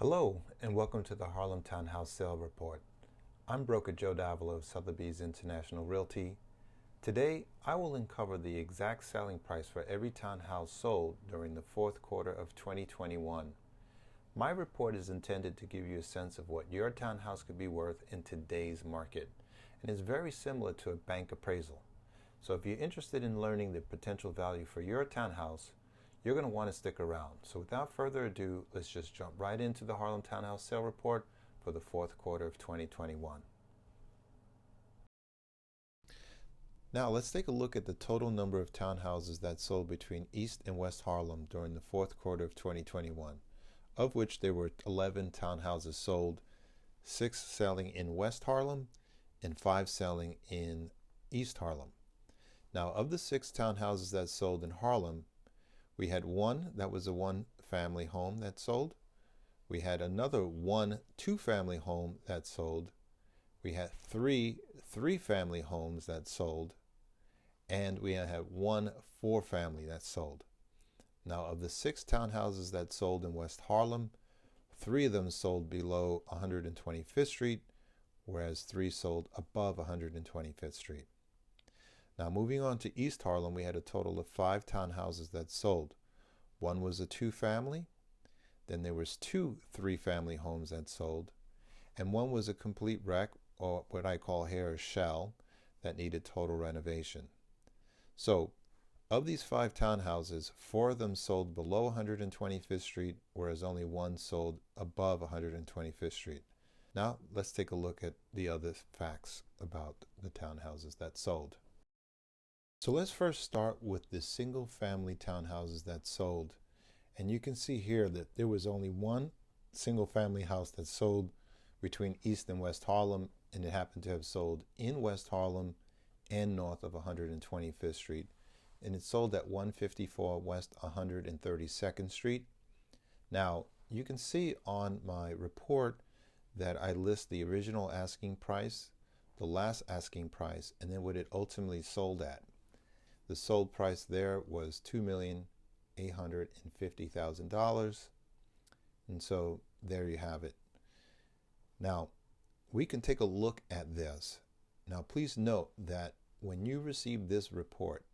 Hello, and welcome to the Harlem Townhouse Sale Report. I'm broker Joe Davila of Sotheby's International Realty. Today, I will uncover the exact selling price for every townhouse sold during the fourth quarter of 2021. My report is intended to give you a sense of what your townhouse could be worth in today's market, and is very similar to a bank appraisal. So if you're interested in learning the potential value for your townhouse, you're going to want to stick around. So without further ado, let's just jump right into the Harlem Townhouse Sale Report for the fourth quarter of 2021. Now let's take a look at the total number of townhouses that sold between East and West Harlem during the fourth quarter of 2021, of which there were 11 townhouses sold, 6 selling in West Harlem and 5 selling in East Harlem. Now, of the 6 townhouses that sold in Harlem, we had one that was a one-family home that sold. We had another one two-family home that sold. We had three-family homes that sold. And we had one four-family that sold. Now, of the 6 townhouses that sold in West Harlem, 3 of them sold below 125th Street, whereas 3 sold above 125th Street. Now, moving on to East Harlem, we had a total of 5 townhouses that sold. One was a two-family, then there was 2 three-family homes that sold, and one was a complete wreck, or what I call here a shell, that needed total renovation. So, of these 5 townhouses, 4 of them sold below 125th Street, whereas only 1 sold above 125th Street. Now, let's take a look at the other facts about the townhouses that sold. So let's first start with the single-family townhouses that sold. And you can see here that there was only one single-family house that sold between East and West Harlem, and it happened to have sold in West Harlem and north of 125th Street. And it sold at 154 West 132nd Street. Now, you can see on my report that I list the original asking price, the last asking price, and then what it ultimately sold at. The sold price there was $2,850,000. And so there you have it. Now, we can take a look at this. Now, please note that when you receive this report,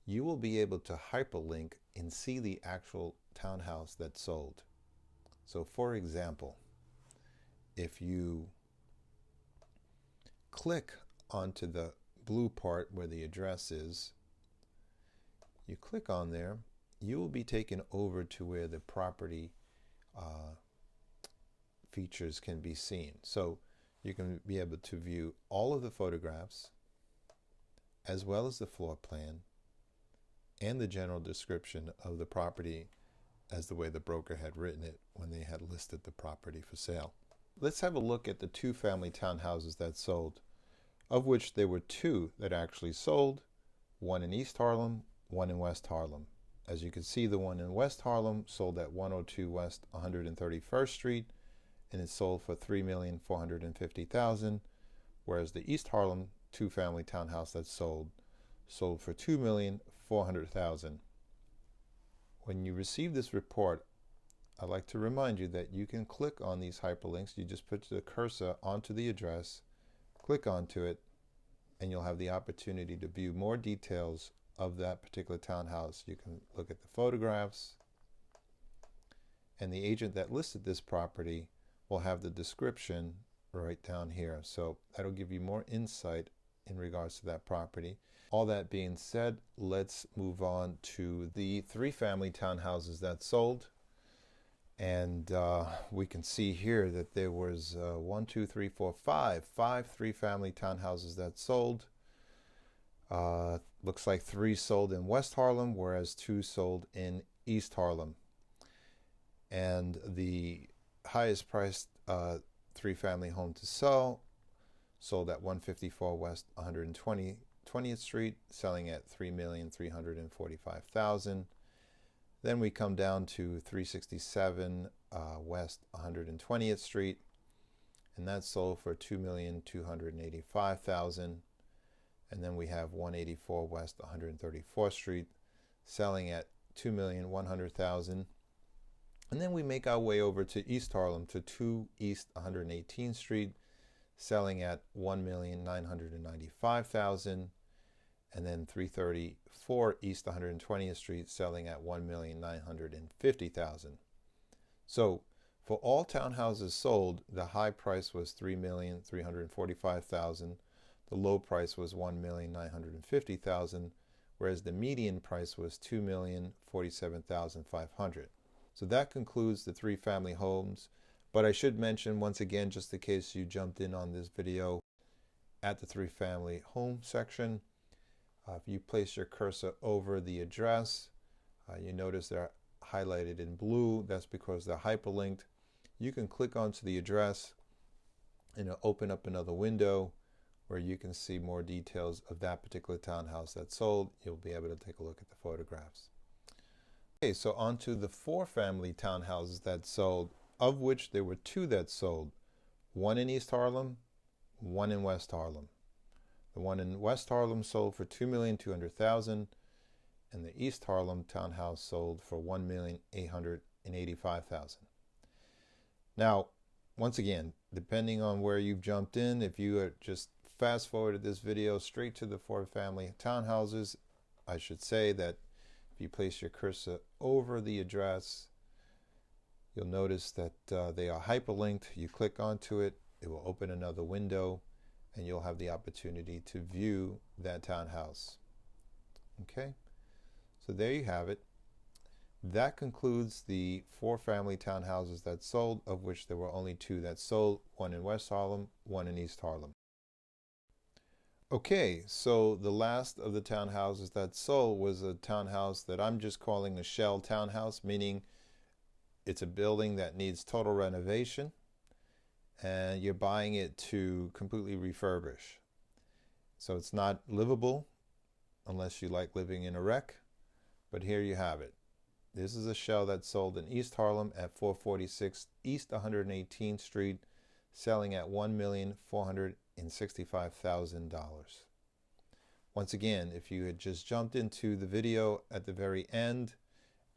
you will be able to hyperlink and see the actual townhouse that sold. So, for example, if you click onto the blue part where the address is, you click on there, you will be taken over to where the property features can be seen. So you can be able to view all of the photographs as well as the floor plan and the general description of the property as the way the broker had written it when they had listed the property for sale. Let's have a look at the 2-family townhouses that sold, of which there were 2 that actually sold, one in East Harlem, one in West Harlem. As you can see, the one in West Harlem sold at 102 West 131st Street, and it sold for $3,450,000, whereas the East Harlem 2-family townhouse that sold for $2,400,000. When you receive this report, I'd like to remind you that you can click on these hyperlinks. You just put the cursor onto the address, click onto it, and you'll have the opportunity to view more details of that particular townhouse. You can look at the photographs, and the agent that listed this property will have the description right down here. So that'll give you more insight in regards to that property. All that being said, let's move on to the 3-family townhouses that sold. And we can see here that there was 5 3-family townhouses that sold. Looks like 3 sold in West Harlem, whereas 2 sold in East Harlem. And the highest priced 3-family home to sell sold at 154 West 120th Street, selling at $3,345,000. Then we come down to 367 West 120th Street, and that sold for $2,285,000. And then we have 184 West 134th Street, selling at $2,100,000. And then we make our way over to East Harlem to 2 East 118th Street, selling at $1,995,000, and then 334 East 120th Street, selling at $1,950,000. So for all townhouses sold, the high price was $3,345,000. The low price was $1,950,000, whereas the median price was $2,047,500. So that concludes the 3-family homes. But I should mention once again, just in case you jumped in on this video, at the 3-family home section, if you place your cursor over the address, you notice they're highlighted in blue. That's because they're hyperlinked. You can click onto the address and it'll open up another window where you can see more details of that particular townhouse that's sold. You'll be able to take a look at the photographs. Okay, so on to the 4-family townhouses that sold, of which there were 2 that sold. One in East Harlem, one in West Harlem. The one in West Harlem sold for $2,200,000, and the East Harlem townhouse sold for $1,885,000. Now, once again, depending on where you've jumped in, if you are just fast forwarded this video straight to the 4-family townhouses, I should say that if you place your cursor over the address, you'll notice that they are hyperlinked. You click onto it, it will open another window, and you'll have the opportunity to view that townhouse. Okay, so there you have it. That concludes the 4-family townhouses that sold, of which there were only 2 that sold, one in West Harlem, one in East Harlem. Okay, so the last of the townhouses that sold was a townhouse that I'm just calling a shell townhouse, meaning it's a building that needs total renovation and you're buying it to completely refurbish. So it's not livable unless you like living in a wreck, but here you have it. This is a shell that sold in East Harlem at 446 East 118th Street, selling at $1,465,000. Once again, if you had just jumped into the video at the very end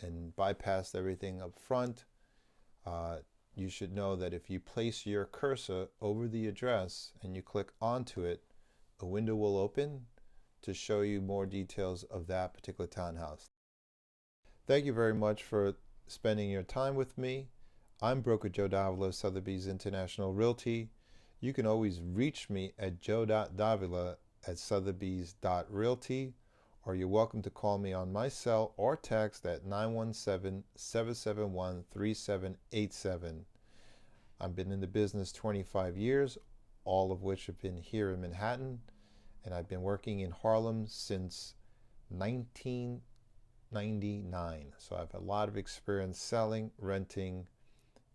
and bypassed everything up front, you should know that if you place your cursor over the address and you click onto it, a window will open to show you more details of that particular townhouse. Thank you very much for spending your time with me. I'm broker Joe Davila of Sotheby's International Realty. You can always reach me at joe.davila@sotheby's.realty, or you're welcome to call me on my cell or text at 917-771-3787. I've been in the business 25 years, all of which have been here in Manhattan, and I've been working in Harlem since 1999. So I have a lot of experience selling, renting,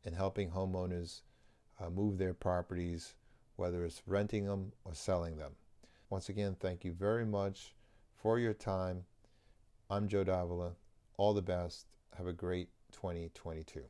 and helping homeowners move their properties, whether it's renting them or selling them. Once again, thank you very much for your time. I'm Joe Davila. All the best. Have a great 2022.